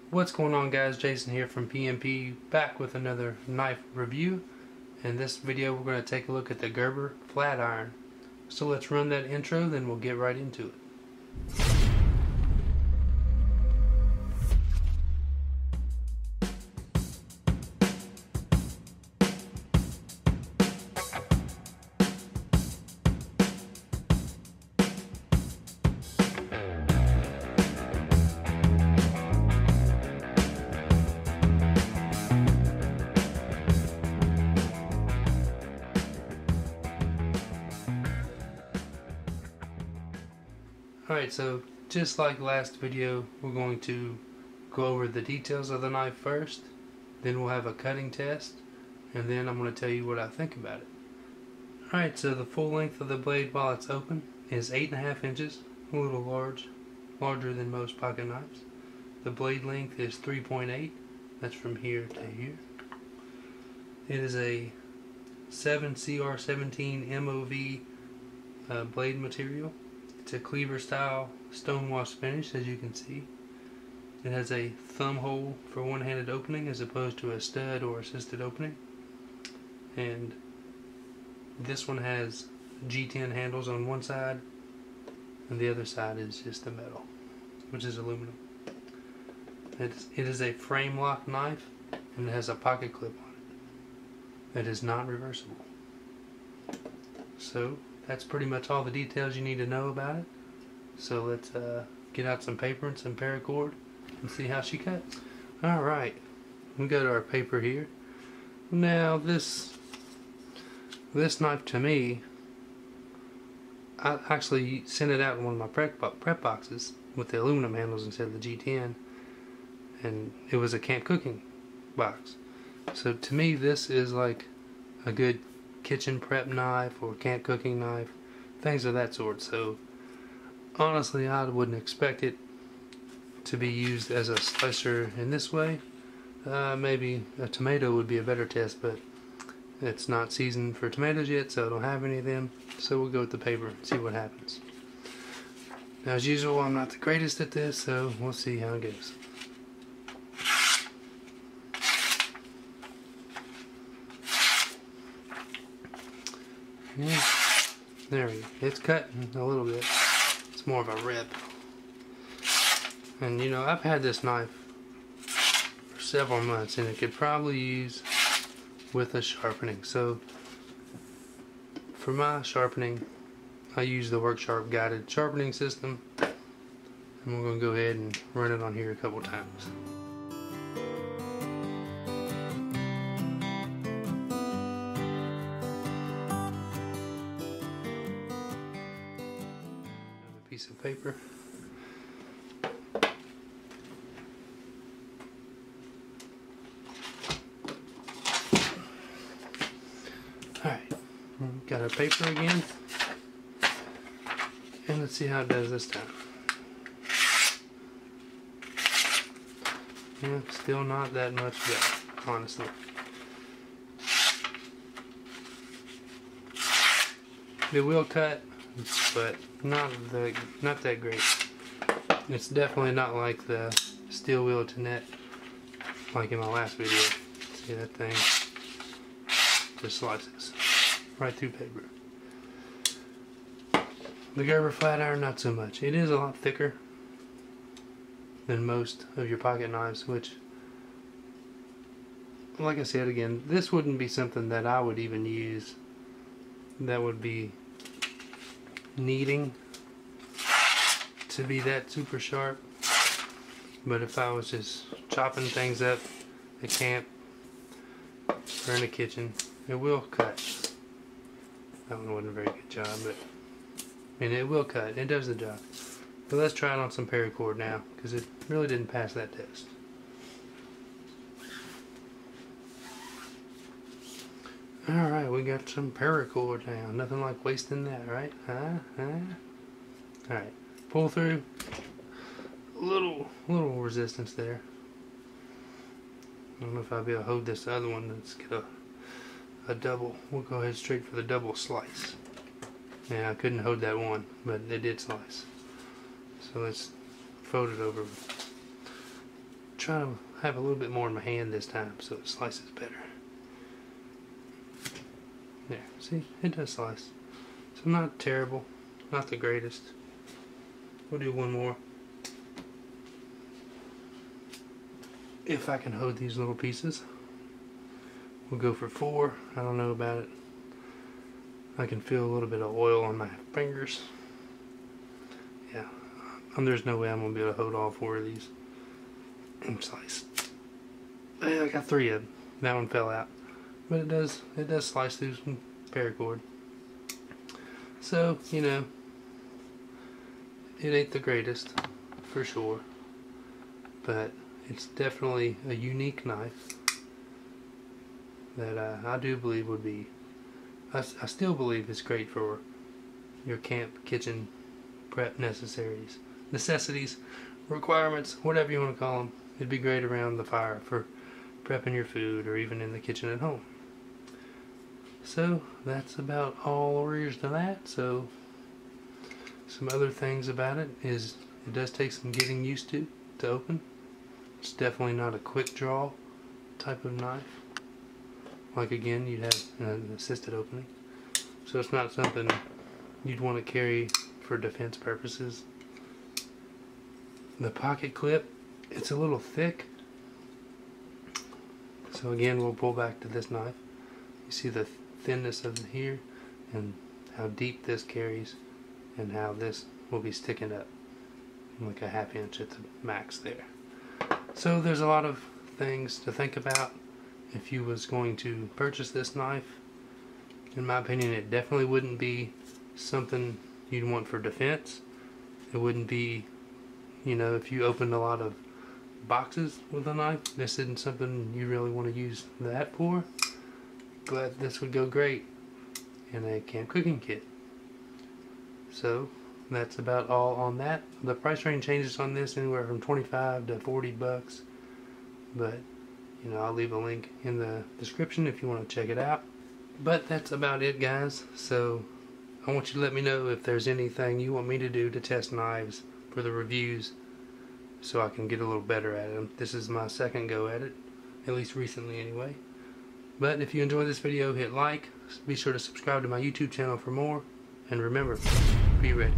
What's going on, guys? Jason here from PMP, back with another knife review. In this video we're going to take a look at the Gerber Flatiron. So let's run that intro, then we'll get right into it. Alright, so just like last video, we're going to go over the details of the knife first, then we'll have a cutting test, and then I'm going to tell you what I think about it. Alright, so the full length of the blade while it's open is 8.5 inches, a little larger than most pocket knives. The blade length is 3.8, that's from here to here. It is a 7CR17 MOV blade material. It's a cleaver style stonewash finish, as you can see. It has a thumb hole for one-handed opening as opposed to a stud or assisted opening. And this one has G10 handles on one side, and the other side is just the metal, which is aluminum. It is a frame lock knife, and it has a pocket clip on it. It is not reversible. So that's pretty much all the details you need to know about it. So let's get out some paper and some paracord and see how she cuts. Alright, we got our paper here. Now this knife, to me, I actually sent it out in one of my prep boxes with the aluminum handles instead of the G10, and it was a camp cooking box. So to me this is like a good kitchen prep knife or camp cooking knife, things of that sort. So honestly, I wouldn't expect it to be used as a slicer in this way. Maybe a tomato would be a better test, but it's not seasoned for tomatoes yet, so I don't have any of them. So we'll go with the paper and see what happens. Now, as usual, I'm not the greatest at this, so we'll see how it goes. Yeah, there we go. It's cutting a little bit. It's more of a rip. And you know, I've had this knife for several months, and it could probably use with a sharpening. So for my sharpening, I use the Work Sharp guided sharpening system, and we're going to go ahead and run it on here a couple times. Piece of paper. Alright, got our paper again, and let's see how it does this time. Yeah, still not that much better, honestly. It will cut, but not that great. It's definitely not like the steel wheel to net like in my last video. See, that thing just slices right through paper. The Gerber Flatiron, not so much. It is a lot thicker than most of your pocket knives, which, like I said again, this wouldn't be something that I would even use that would be needing to be that super sharp. But if I was just chopping things up at camp or in the kitchen, it will cut. That one wasn't a very good job, but I mean, it will cut. It does the job. But let's try it on some paracord now, because it really didn't pass that test. Alright, we got some paracord now. Nothing like wasting that, right? Alright, pull through. A little resistance there. I don't know if I'll be able to hold this other one. Let's get a double. We'll go ahead straight for the double slice. Yeah, I couldn't hold that one, but it did slice. So let's fold it over. try to have a little bit more in my hand this time so it slices better. There, see, it does slice. So not terrible, not the greatest. We'll do one more. If I can hold these little pieces. We'll go for 4. I don't know about it. I can feel a little bit of oil on my fingers. Yeah, there's no way I'm going to be able to hold all 4 of these and slice. Yeah, I got 3 of them. That one fell out. But it does slice through some paracord. So, you know, it ain't the greatest, for sure. But it's definitely a unique knife that I do believe would be, I still believe it's great for your camp, kitchen, prep necessities, requirements, whatever you want to call them. It'd be great around the fire for prepping your food or even in the kitchen at home. So that's about all there is to that. So some other things about it is it does take some getting used to open. It's definitely not a quick draw type of knife. Like again, you'd have an assisted opening. So it's not something you'd want to carry for defense purposes. The pocket clip, it's a little thick. So again, we'll pull back to this knife. You see the thinness of it here and how deep this carries and how this will be sticking up like a 1/2 inch at the max there. So there's a lot of things to think about if you was going to purchase this knife. In my opinion, it definitely wouldn't be something you'd want for defense. It wouldn't be, you know, if you opened a lot of boxes with a knife, this isn't something you really want to use that for. But this would go great in a camp cooking kit. So that's about all on that. The price range changes on this anywhere from $25 to $40, but you know, I'll leave a link in the description if you want to check it out. But that's about it, guys. So I want you to let me know if there's anything you want me to do to test knives for the reviews so I can get a little better at them. This is my second go at it, at least recently anyway. But if you enjoyed this video, hit like, be sure to subscribe to my YouTube channel for more, and remember, be ready.